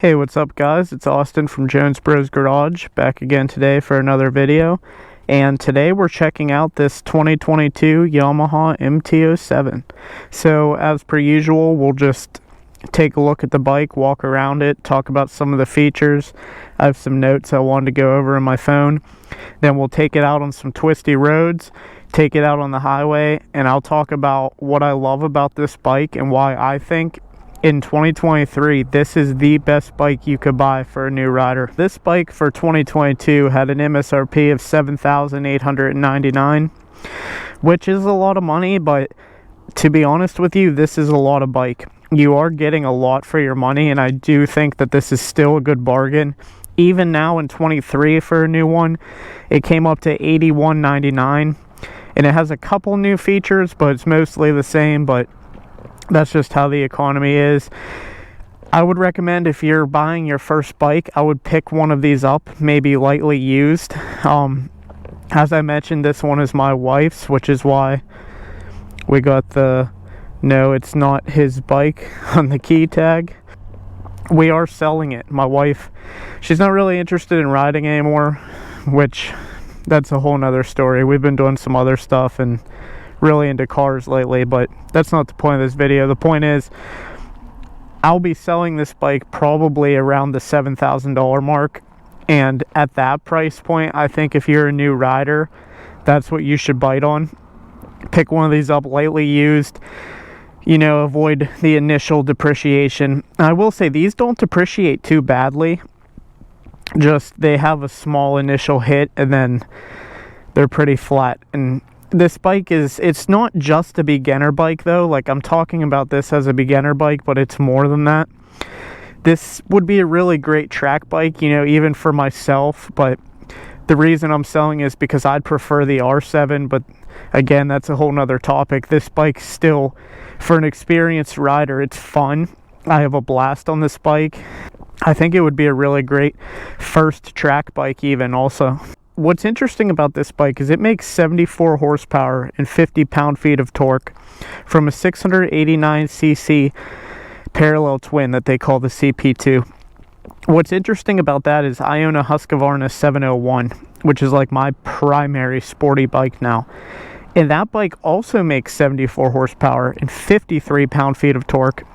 Hey, what's up guys? It's Austin from Jones Bros Garage, back again today for another video. And today we're checking out this 2022 Yamaha MT07. So as per usual, we'll just take a look at the bike, walk around it, talk about some of the features. I have some notes I wanted to go over in my phone. Then we'll take it out on some twisty roads, take it out on the highway, and I'll talk about what I love about this bike and why I think in 2023 this is the best bike you could buy for a new rider. This bike for 2022 had an MSRP of $7,899, which is a lot of money, but to be honest with you, this is a lot of bike. You are getting a lot for your money, and I do think that this is still a good bargain. Even now in 23 for a new one, it came up to $81.99, and it has a couple new features, but it's mostly the same. But that's just how the economy is. I would recommend, if you're buying your first bike, I would pick one of these up, maybe lightly used. As I mentioned, this one is my wife's, which is why we got the "no, it's not his bike" on the key tag. We are selling it. My wife, she's not really interested in riding anymore, which that's a whole nother story. We've been doing some other stuff and really into cars lately, but that's not the point of this video. The point is, I'll be selling this bike probably around the $7,000 mark, and at that price point, I think if you're a new rider, that's what you should bite on. Pick one of these up lightly used, you know, avoid the initial depreciation. I will say these don't depreciate too badly, just they have a small initial hit and then they're pretty flat. And this bike it's not just a beginner bike though. Like, I'm talking about this as a beginner bike, but it's more than that. This would be a really great track bike, you know, even for myself. But the reason I'm selling is because I'd prefer the R7, but again, that's a whole nother topic. This bike still, for an experienced rider, it's fun. I have a blast on this bike. I think it would be a really great first track bike even also. What's interesting about this bike is it makes 74 horsepower and 50 pound-feet of torque from a 689cc parallel twin that they call the CP2. What's interesting about that is I own a Husqvarna 701, which is like my primary sporty bike now. And that bike also makes 74 horsepower and 53 pound-feet of torque.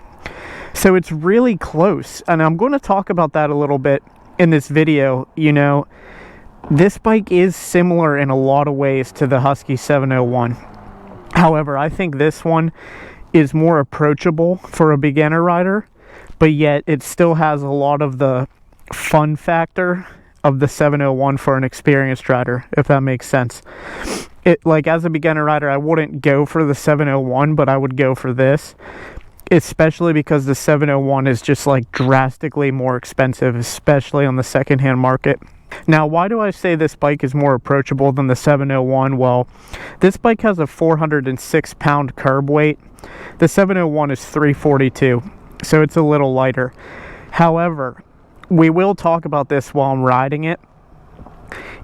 So it's really close. And I'm going to talk about that a little bit in this video. You know, this bike is similar in a lot of ways to the Husky 701. However, I think this one is more approachable for a beginner rider, but yet it still has a lot of the fun factor of the 701 for an experienced rider, if that makes sense. Like, as a beginner rider, I wouldn't go for the 701, but I would go for this, especially because the 701 is just like drastically more expensive, especially on the secondhand market. Now, why do I say this bike is more approachable than the 701? Well, this bike has a 406 pound curb weight. The 701 is 342, so it's a little lighter. However, we will talk about this while I'm riding it.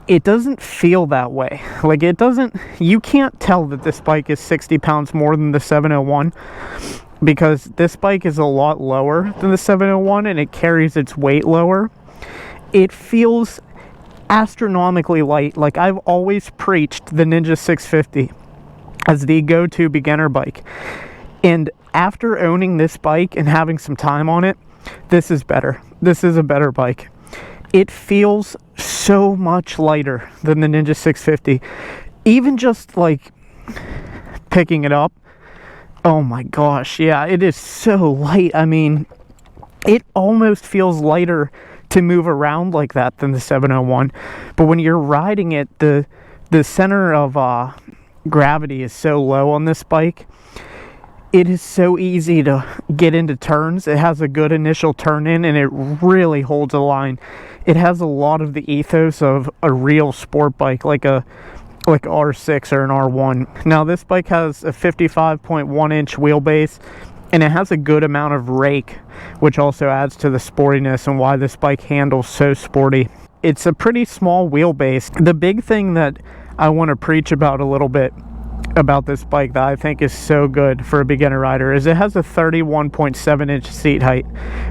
It doesn't feel that way. Like, it doesn't, you can't tell that this bike is 60 pounds more than the 701, because this bike is a lot lower than the 701 and it carries its weight lower. It feels astronomically light. Like, I've always preached the Ninja 650 as the go-to beginner bike, and after owning this bike and having some time on it, this is better. This is a better bike. It feels so much lighter than the Ninja 650. Even just like picking it up, oh my gosh, yeah, it is so light. I mean, it almost feels lighter to move around like that than the 701. But when you're riding it, the center of gravity is so low on this bike. It is so easy to get into turns. It has a good initial turn in, and it really holds a line. It has a lot of the ethos of a real sport bike, like R6 or an R1. Now, this bike has a 55.1 inch wheelbase, and it has a good amount of rake, which also adds to the sportiness and why this bike handles so sporty. It's a pretty small wheelbase. The big thing that I want to preach about a little bit about this bike that I think is so good for a beginner rider is it has a 31.7-inch seat height,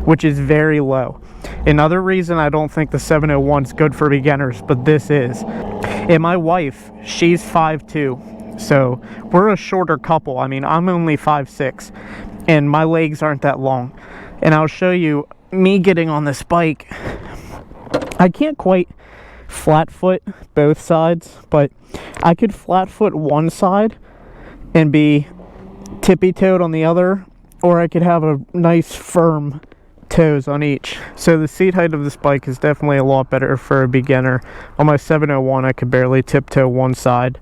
which is very low. Another reason I don't think the 701 is good for beginners, but this is. And my wife, she's 5'2", so we're a shorter couple. I mean, I'm only 5'6", and my legs aren't that long. And I'll show you me getting on this bike. I can't quite flat foot both sides, but I could flat foot one side and be tippy-toed on the other, or I could have a nice firm toes on each. So the seat height of this bike is definitely a lot better for a beginner. On my 701 I could barely tiptoe one side,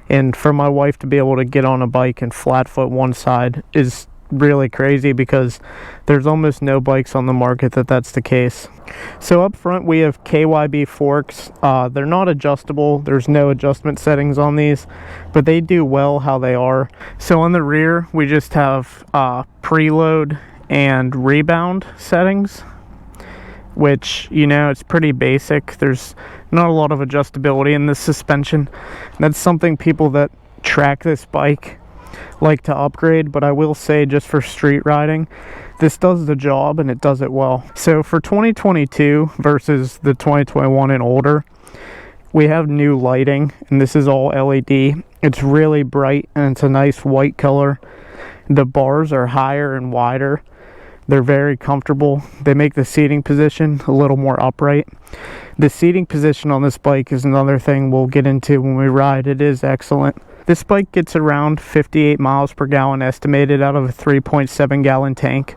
and for my wife to be able to get on a bike and flat foot one side is really crazy, because there's almost no bikes on the market that's the case. So up front we have KYB forks. They're not adjustable, there's no adjustment settings on these, but they do well how they are. So on the rear we just have preload and rebound settings, which, you know, it's pretty basic. There's not a lot of adjustability in this suspension. That's something people that track this bike like to upgrade, but I will say, just for street riding, this does the job and it does it well. So for 2022 versus the 2021 and older, we have new lighting, and this is all LED. It's really bright and it's a nice white color. The bars are higher and wider. They're very comfortable. They make the seating position a little more upright. The seating position on this bike is another thing we'll get into when we ride. It is excellent. This bike gets around 58 miles per gallon estimated out of a 3.7 gallon tank.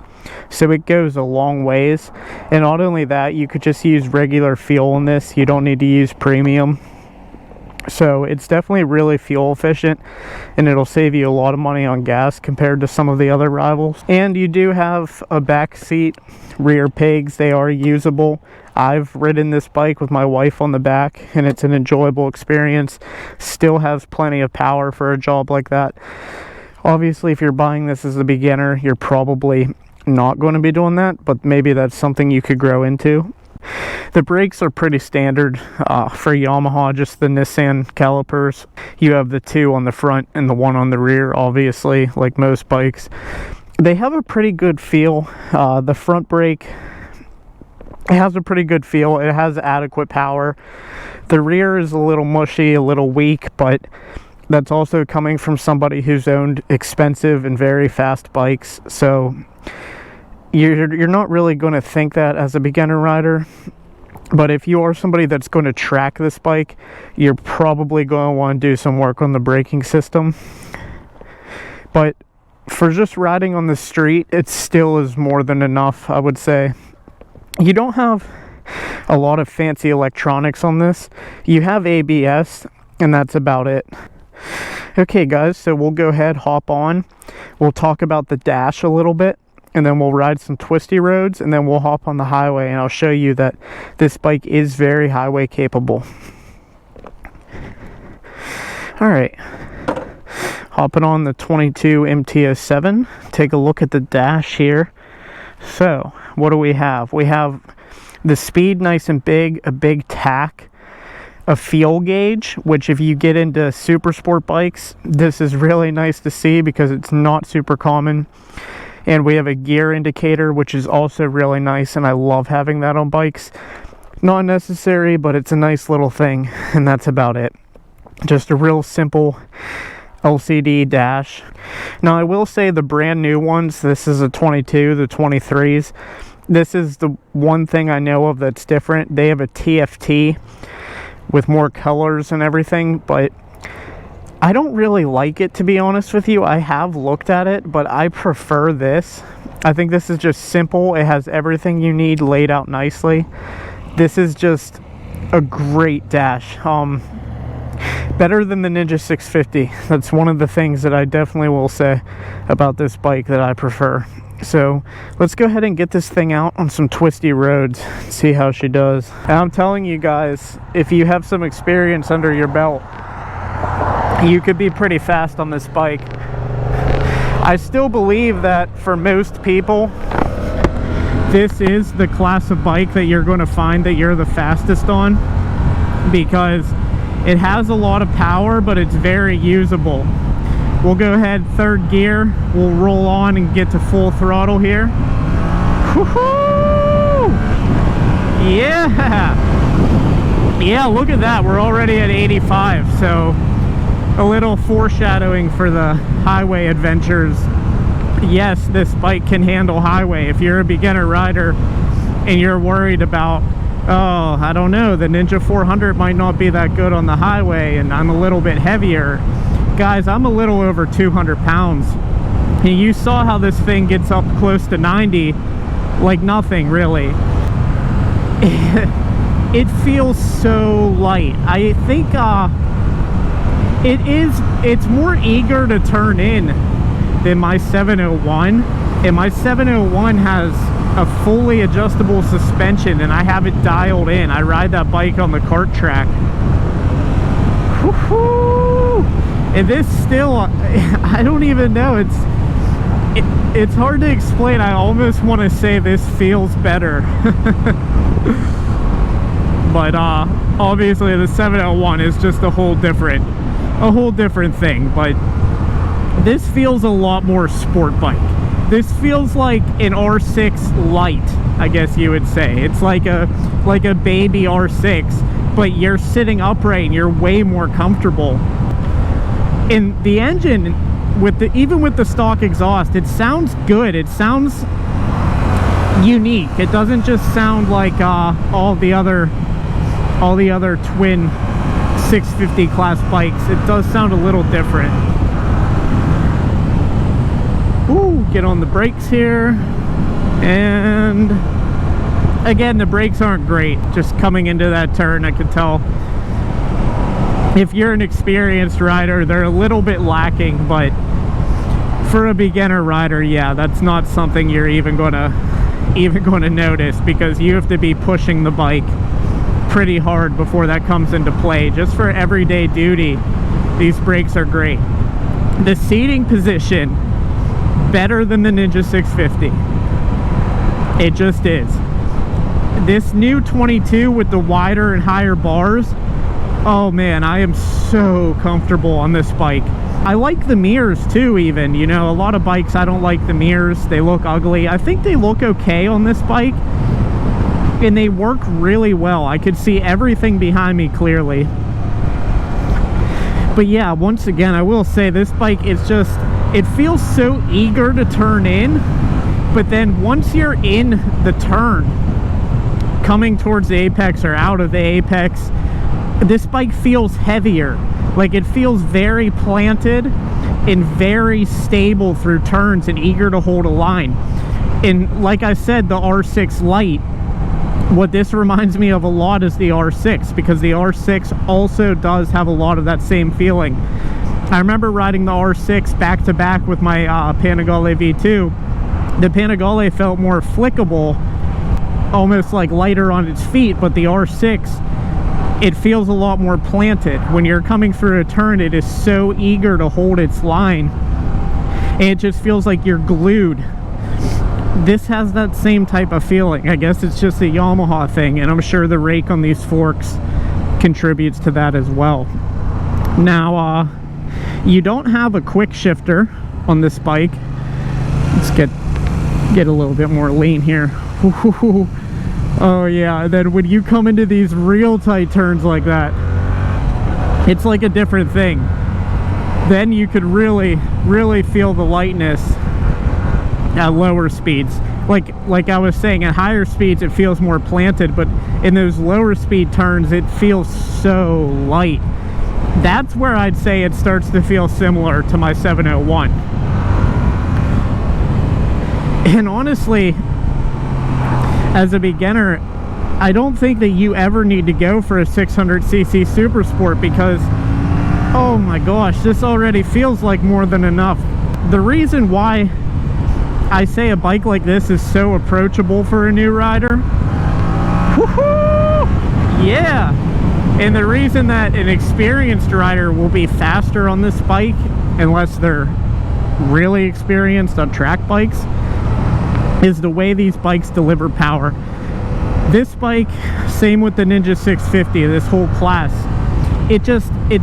So it goes a long ways. And not only that, you could just use regular fuel in this. You don't need to use premium. So it's definitely really fuel efficient, and it'll save you a lot of money on gas compared to some of the other rivals. And you do have a back seat, rear pegs. They are usable. I've ridden this bike with my wife on the back, and it's an enjoyable experience. Still has plenty of power for a job like that. Obviously, if you're buying this as a beginner, you're probably not going to be doing that, but maybe that's something you could grow into. The brakes are pretty standard for Yamaha, just the Nissan calipers. You have the two on the front and the one on the rear, obviously, like most bikes. They have a pretty good feel. The front brake, it has a pretty good feel. It has adequate power. The rear is a little mushy, a little weak, but that's also coming from somebody who's owned expensive and very fast bikes. So you're not really going to think that as a beginner rider. But if you are somebody that's going to track this bike, you're probably going to want to do some work on the braking system. But for just riding on the street, it still is more than enough, I would say. You don't have a lot of fancy electronics on this. You have ABS, and that's about it. Okay guys, so we'll go ahead, hop on. We'll talk about the dash a little bit, and then we'll ride some twisty roads, and then we'll hop on the highway, and I'll show you that this bike is very highway capable. Alright, hopping on the 22 MT07. Take a look at the dash here. So what do we have? We have the speed nice and big, a big tack, a fuel gauge, which if you get into super sport bikes, this is really nice to see because it's not super common. And we have a gear indicator, which is also really nice, and I love having that on bikes. Not necessary, but it's a nice little thing, and that's about it. Just a real simple LCD dash. Now I will say the brand new ones, this is a 22, the 23s. This is the one thing I know of that's different. They have a TFT with more colors and everything, but I don't really like it, to be honest with you. I have looked at it, but I prefer this. I think this is just simple. It has everything you need laid out nicely. This is just a great dash. Better than the Ninja 650. That's one of the things that I definitely will say about this bike that I prefer. So let's go ahead and get this thing out on some twisty roads, see how she does. And I'm telling you guys, if you have some experience under your belt, you could be pretty fast on this bike. I still believe that for most people, this is the class of bike that you're going to find that you're the fastest on, because it has a lot of power, but it's very usable. We'll go ahead, third gear. We'll roll on and get to full throttle here. Woohoo! Yeah! Yeah, look at that. We're already at 85, so a little foreshadowing for the highway adventures. Yes, this bike can handle highway. If you're a beginner rider and you're worried about, oh, I don't know, the Ninja 400 might not be that good on the highway and I'm a little bit heavier. Guys, I'm a little over 200 pounds. And you saw how this thing gets up close to 90 like nothing, really. It feels so light. I think it's more eager to turn in than my 701, and my 701 has a fully adjustable suspension and I have it dialed in. I ride that bike on the kart track. Woohoo! And this still, I don't even know, it's hard to explain. I almost want to say this feels better. But obviously the 701 is just a whole different thing. But this feels a lot more sport bike. This feels like an R6 light, I guess you would say. It's like a baby R6, but you're sitting upright and you're way more comfortable. And the engine, even with the stock exhaust, it sounds good. It sounds unique. It doesn't just sound like all the other twin 650 class bikes. It does sound a little different. Ooh, get on the brakes here. And again, the brakes aren't great. Just coming into that turn, I could tell. If you're an experienced rider, they're a little bit lacking, but for a beginner rider, yeah, that's not something you're even gonna notice, because you have to be pushing the bike pretty hard before that comes into play. Just for everyday duty, these brakes are great. The seating position, better than the Ninja 650. It just is. This new 22 with the wider and higher bars, oh man, I am so comfortable on this bike. I like the mirrors too, even. You know, a lot of bikes, I don't like the mirrors. They look ugly. I think they look okay on this bike, and they work really well. I could see everything behind me clearly. But yeah, once again, I will say this bike is just, it feels so eager to turn in, but then once you're in the turn, coming towards the apex or out of the apex, this bike feels heavier. Like, it feels very planted and very stable through turns and eager to hold a line. And like I said, the R6 Lite, what this reminds me of a lot is the R6, because the R6 also does have a lot of that same feeling. I remember riding the R6 back to back with my Panigale V2. The Panigale felt more flickable, almost like lighter on its feet, but the R6, it feels a lot more planted. When you're coming through a turn, it is so eager to hold its line, and it just feels like you're glued. This has that same type of feeling. I guess it's just a Yamaha thing, and I'm sure the rake on these forks contributes to that as well. Now, you don't have a quick shifter on this bike. Let's get a little bit more lean here. Oh yeah, and then when you come into these real tight turns like that, it's like a different thing. Then you could really feel the lightness at lower speeds. Like I was saying, at higher speeds it feels more planted, but in those lower speed turns it feels so light. That's where I'd say it starts to feel similar to my 701. And honestly, as a beginner, I don't think that you ever need to go for a 600cc Super Sport, because, oh my gosh, this already feels like more than enough. The reason why I say a bike like this is so approachable for a new rider, woohoo, yeah, and the reason that an experienced rider will be faster on this bike, unless they're really experienced on track bikes, is the way these bikes deliver power. This bike, same with the Ninja 650, this whole class, it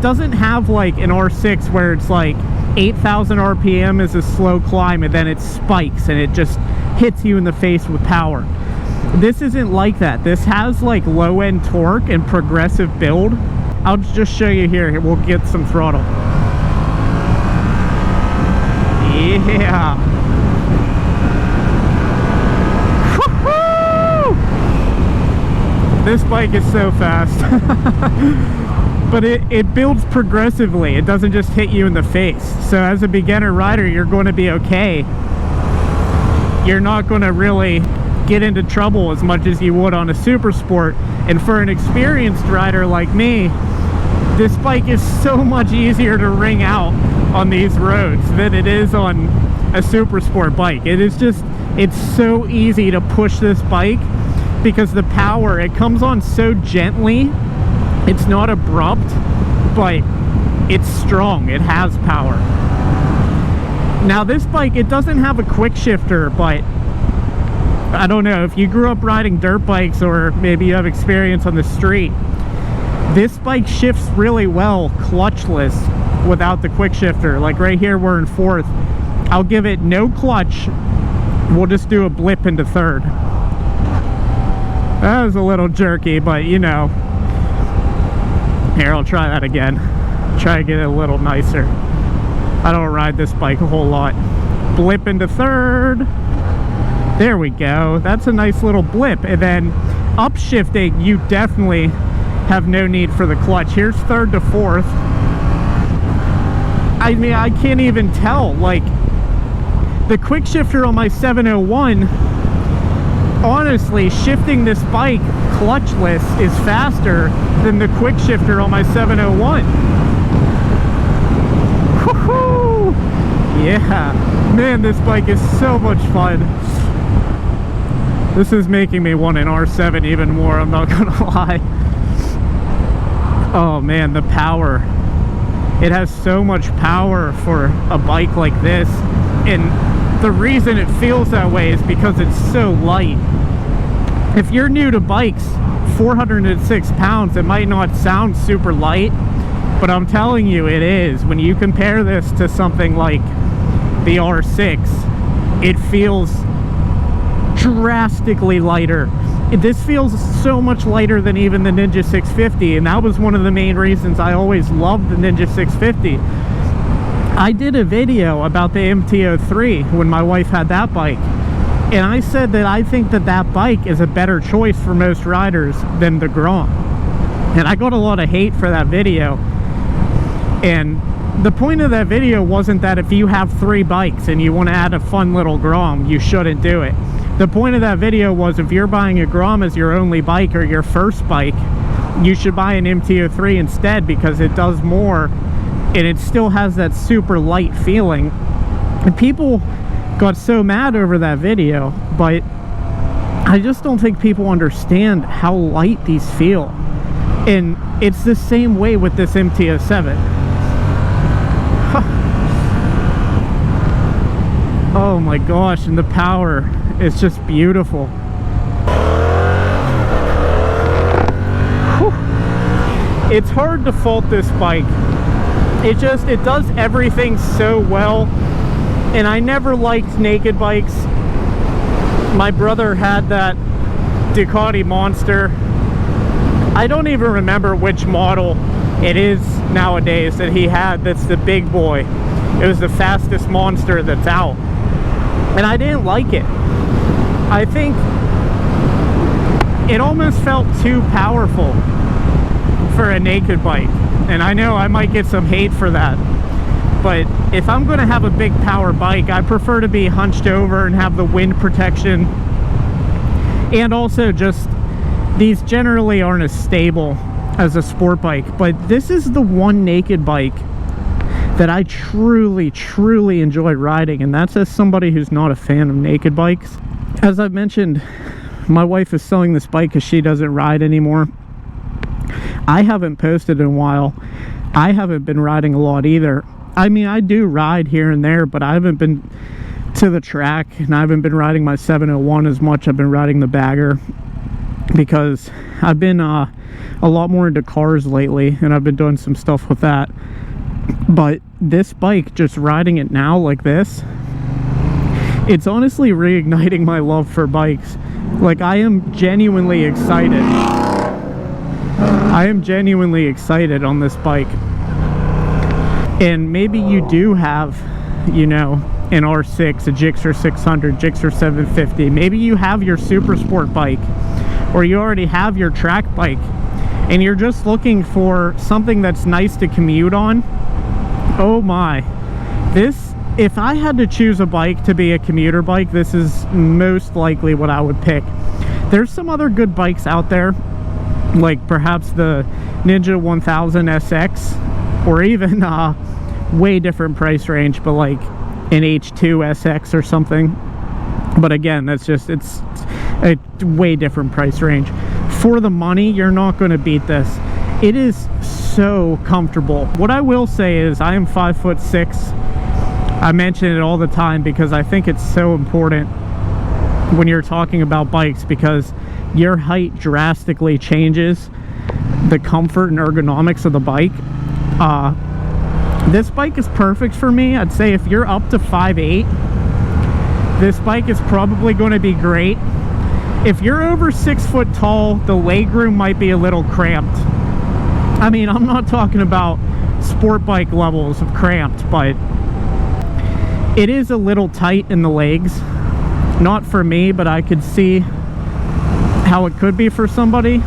doesn't have like an R6 where it's like 8,000 RPM is a slow climb, and then it spikes and it just hits you in the face with power. This isn't like that. This has like low-end torque and progressive build. I'll just show you here. We'll get some throttle. Yeah. This bike is so fast. But it builds progressively. It doesn't just hit you in the face. So as a beginner rider, you're going to be okay. You're not going to really get into trouble as much as you would on a super sport. And for an experienced rider like me, this bike is so much easier to ring out on these roads than it is on a super sport bike. It is just, it's so easy to push this bike because the power, it comes on so gently. It's not abrupt, but it's strong. It has power. Now this bike, it doesn't have a quick shifter, but I don't know if you grew up riding dirt bikes or maybe you have experience on the street. This bike shifts really well clutchless without the quick shifter. Like right here, we're in fourth. I'll give it no clutch. We'll just do a blip into third. That was a little jerky, but you know. Here, I'll try that again. Try to get it a little nicer. I don't ride this bike a whole lot. Blip into third. There we go. That's a nice little blip. And then upshifting, you definitely have no need for the clutch. Here's third to fourth. I mean, I can't even tell. Like, the quick shifter on my 701, honestly, shifting this bike clutchless is faster than the quick shifter on my 701. Woohoo! Yeah, man, this bike is so much fun. This is making me want an R7 even more, I'm not gonna lie. Oh man, the power. It has so much power for a bike like this, and the reason it feels that way is because it's so light. If you're new to bikes, 406 pounds, it might not sound super light, but I'm telling you it is. When you compare this to something like the R6, it feels drastically lighter. This feels so much lighter than even the Ninja 650, and that was one of the main reasons I always loved the Ninja 650. I did a video about the MT03 when my wife had that bike, and I said that I think that that bike is a better choice for most riders than the Grom. And I got a lot of hate for that video. And the point of that video wasn't that if you have 3 bikes and you want to add a fun little Grom, you shouldn't do it. The point of that video was if you're buying a Grom as your only bike or your first bike, you should buy an MT03 instead because it does more and it still has that super light feeling. And people got so mad over that video, but I just don't think people understand how light these feel. And it's the same way with this MT07. Oh my gosh, and the power is just beautiful. Whew. It's hard to fault this bike. It does everything so well. And I never liked naked bikes. My brother had that Ducati Monster. I don't even remember which model it is nowadays that he had that's the big boy. It was the fastest monster that's out. And I didn't like it. I think it almost felt too powerful for a naked bike. And I know I might get some hate for that. But if I'm going to have a big power bike, I prefer to be hunched over and have the wind protection. And also just, these generally aren't as stable as a sport bike. But this is the one naked bike that I truly, truly enjoy riding. And that's as somebody who's not a fan of naked bikes. As I've mentioned, my wife is selling this bike because she doesn't ride anymore. I haven't posted in a while. I haven't been riding a lot either. I mean, I do ride here and there, but I haven't been to the track, and I haven't been riding my 701 as much. I've been riding the bagger because I've been a lot more into cars lately, and I've been doing some stuff with that. But this bike, just riding it now like this, it's honestly reigniting my love for bikes. Like, I am genuinely excited. I am genuinely excited on this bike. And maybe you do have, you know, an R6, a Gixxer 600, Gixxer 750. Maybe you have your super sport bike, or you already have your track bike, and you're just looking for something that's nice to commute on. Oh my. This, if I had to choose a bike to be a commuter bike, this is most likely what I would pick. There's some other good bikes out there, like perhaps the Ninja 1000 SX, or even way different price range, but like an H2 SX or something. But again, that's just, it's a way different price range. For the money, you're not going to beat this. It is so comfortable. What I will say is I am 5'6". I mention it all the time because I think it's so important when you're talking about bikes, because your height drastically changes the comfort and ergonomics of the bike. This bike is perfect for me. I'd say if you're up to 5'8", this bike is probably going to be great. If you're over 6 foot tall, the legroom might be a little cramped. I mean, I'm not talking about sport bike levels of cramped, but it is a little tight in the legs. Not for me, but I could see how it could be for somebody.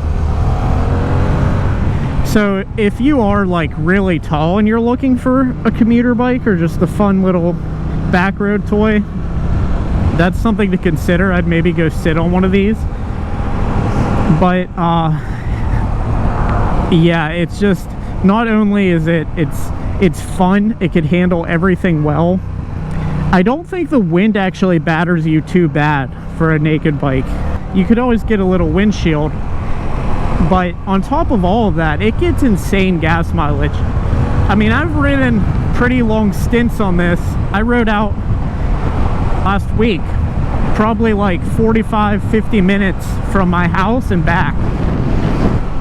So if you are like really tall and you're looking for a commuter bike or just a fun little back road toy, that's something to consider. I'd maybe go sit on one of these. But yeah, it's just, not only is it's fun, it can handle everything well. I don't think the wind actually batters you too bad for a naked bike. You could always get a little windshield, but on top of all of that, it gets insane gas mileage. I mean, I've ridden pretty long stints on this. I rode out last week, probably like 45-50 minutes from my house and back,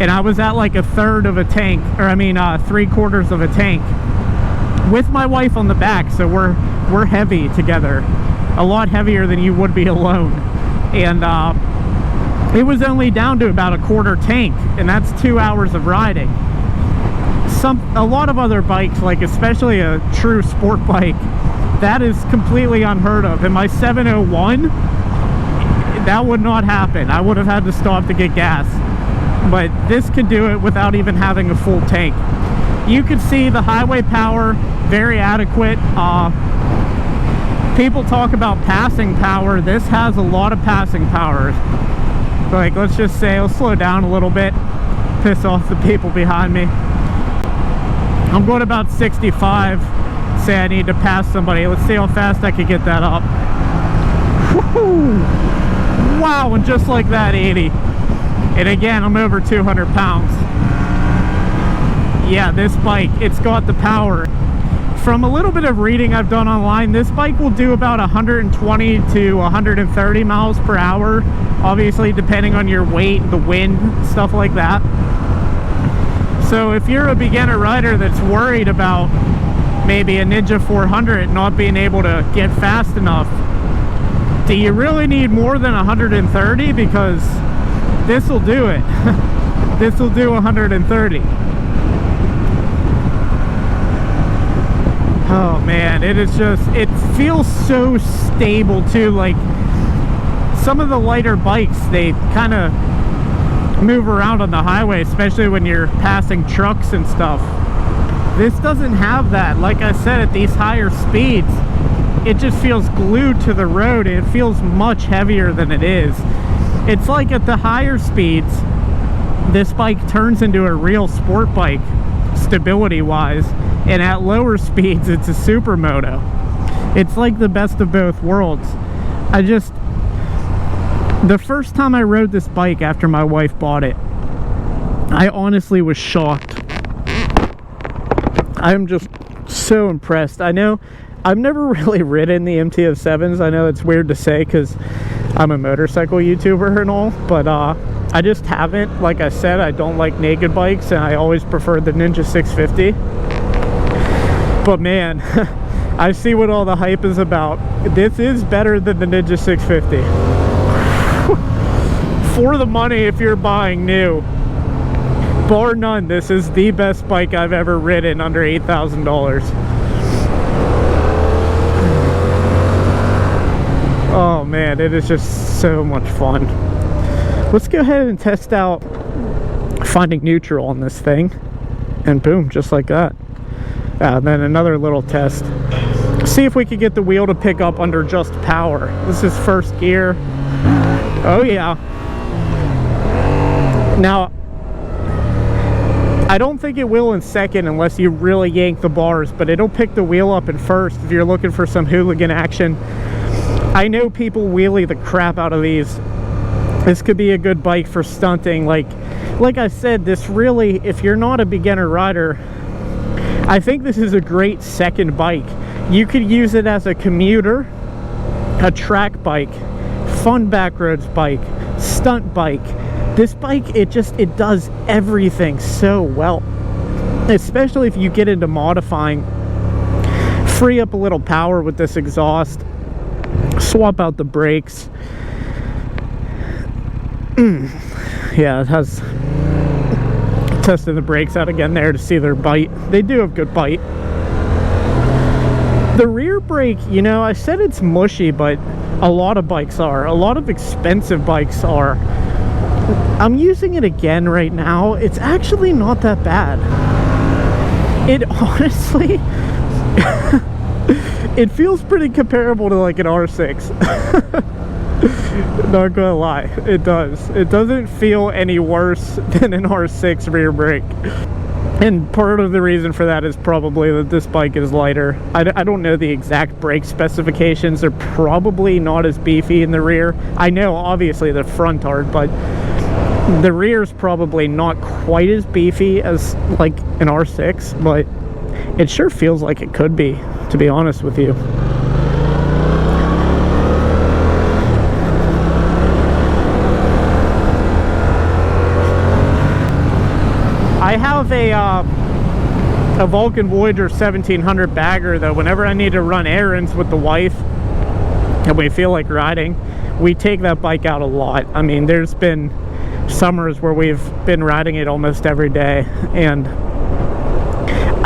and I was at like a third of a tank, or I mean 3/4 of a tank, with my wife on the back. So we're heavy together, a lot heavier than you would be alone. And it was only down to about a quarter tank, and that's 2 hours of riding. A lot of other bikes, like especially a true sport bike, that is completely unheard of. In my 701, that would not happen. I would have had to stop to get gas. But this could do it without even having a full tank. You could see the highway power, very adequate. People talk about passing power. This has a lot of passing power. Like, let's just say, I'll slow down a little bit, piss off the people behind me. I'm going about 65. Say I need to pass somebody. Let's see how fast I could get that up. Woohoo! Wow, and just like that, 80. And again, I'm over 200 pounds. Yeah, this bike, it's got the power. From a little bit of reading I've done online, this bike will do about 120 to 130 miles per hour, obviously depending on your weight, the wind, stuff like that. So if you're a beginner rider that's worried about maybe a Ninja 400 not being able to get fast enough, do you really need more than 130? Because this will do it. This will do 130. Oh man, it is just, it feels so stable too. Like, some of the lighter bikes, they kind of move around on the highway, especially when you're passing trucks and stuff. This doesn't have that. Like I said, at these higher speeds, it just feels glued to the road. It feels much heavier than it is. It's like at the higher speeds, this bike turns into a real sport bike, stability wise, and at lower speeds it's a supermoto. It's like the best of both worlds. The first time I rode this bike after my wife bought it, I honestly was shocked. I'm just so impressed. I know I've never really ridden the MT07s. I know it's weird to say because I'm a motorcycle YouTuber and all, but I just haven't. Like I said, I don't like naked bikes, and I always prefer the Ninja 650. But man, I see what all the hype is about. This is better than the Ninja 650. For the money, if you're buying new, bar none, this is the best bike I've ever ridden under $8,000. Oh man, it is just so much fun. Let's go ahead and test out finding neutral on this thing. And boom, just like that. Then another little test. See if we could get the wheel to pick up under just power. This is first gear. Oh yeah. Now, I don't think it will in second unless you really yank the bars, but it'll pick the wheel up in first if you're looking for some hooligan action. I know people wheelie the crap out of these. This could be a good bike for stunting. Like I said, this really, if you're not a beginner rider, I think this is a great second bike. You could use it as a commuter, a track bike, fun backroads bike, stunt bike. This bike, it does everything so well. Especially if you get into modifying. Free up a little power with this exhaust. Swap out the brakes. Yeah, it has... Testing the brakes out again there to see their bite. They do have good bite. The rear brake, you know, I said it's mushy, but a lot of bikes are. A lot of expensive bikes are. I'm using it again right now. It's actually not that bad. It honestly, it feels pretty comparable to like an R6. Not gonna lie, it does. It doesn't feel any worse than an R6 rear brake. And part of the reason for that is probably that this bike is lighter. I don't know the exact brake specifications. They're probably not as beefy in the rear. I know obviously the front are, but the rear is probably not quite as beefy as like an R6, but it sure feels like it could be, to be honest with you. I have a Vulcan Voyager 1700 bagger though. Whenever I need to run errands with the wife and we feel like riding, we take that bike out a lot. I mean, there's been summers where we've been riding it almost every day, and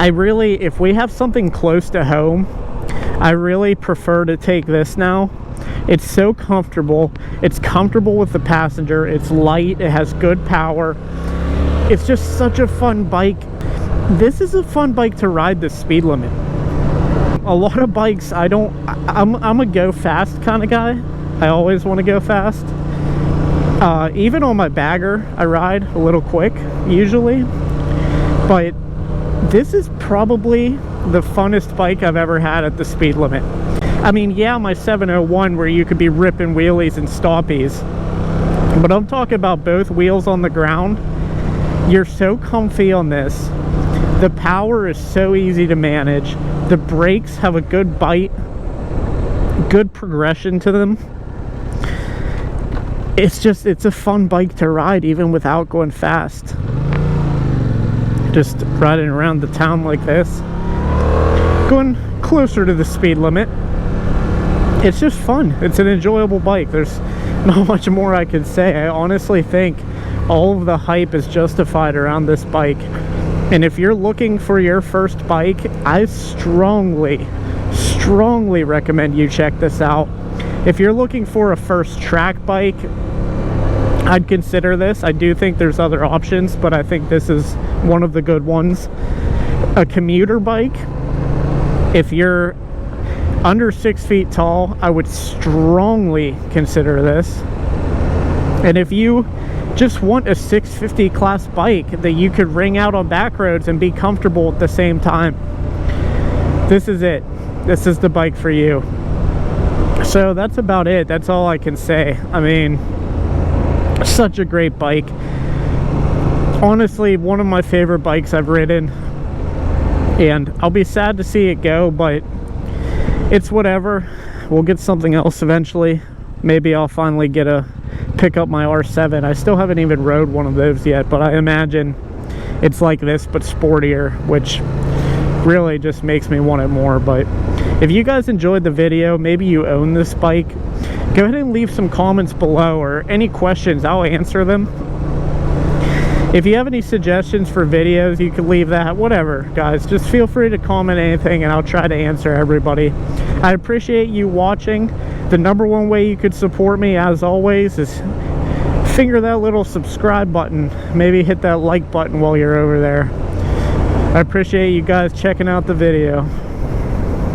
I really, if we have something close to home, I really prefer to take this now. It's so comfortable. It's comfortable with the passenger. It's light. It has good power. It's just such a fun bike. This is a fun bike to ride the speed limit. A lot of bikes, I'm a go fast kind of guy. I always want to go fast. Even on my bagger, I ride a little quick, usually. But this is probably the funnest bike I've ever had at the speed limit. I mean, yeah, my 701 where you could be ripping wheelies and stoppies. But I'm talking about both wheels on the ground. You're so comfy on this. The power is so easy to manage. The brakes have a good bite, good progression to them. It's a fun bike to ride even without going fast. Just riding around the town like this, going closer to the speed limit. It's just fun. It's an enjoyable bike. There's not much more I can say. I honestly think all of the hype is justified around this bike. And if you're looking for your first bike, I strongly recommend you check this out. If you're looking for a first track bike, I'd consider this. I do think there's other options, but I think this is one of the good ones. A commuter bike, if you're under 6 feet tall, I would strongly consider this. And if you just want a 650 class bike that you could ring out on back roads and be comfortable at the same time, this is it. This is the bike for you. So that's about it. That's all I can say. I mean, such a great bike. Honestly, one of my favorite bikes I've ridden, and I'll be sad to see it go, but it's whatever. We'll get something else eventually. Maybe I'll finally pick up my R7. I still haven't even rode one of those yet, but I imagine it's like this but sportier, which really just makes me want it more. But if you guys enjoyed the video, maybe you own this bike, go ahead and leave some comments below, or any questions, I'll answer them. If you have any suggestions for videos, you can leave that. Whatever, guys, just feel free to comment anything and I'll try to answer everybody. I appreciate you watching. The #1 way you could support me, as always, is finger that little subscribe button. Maybe hit that like button while you're over there. I appreciate you guys checking out the video.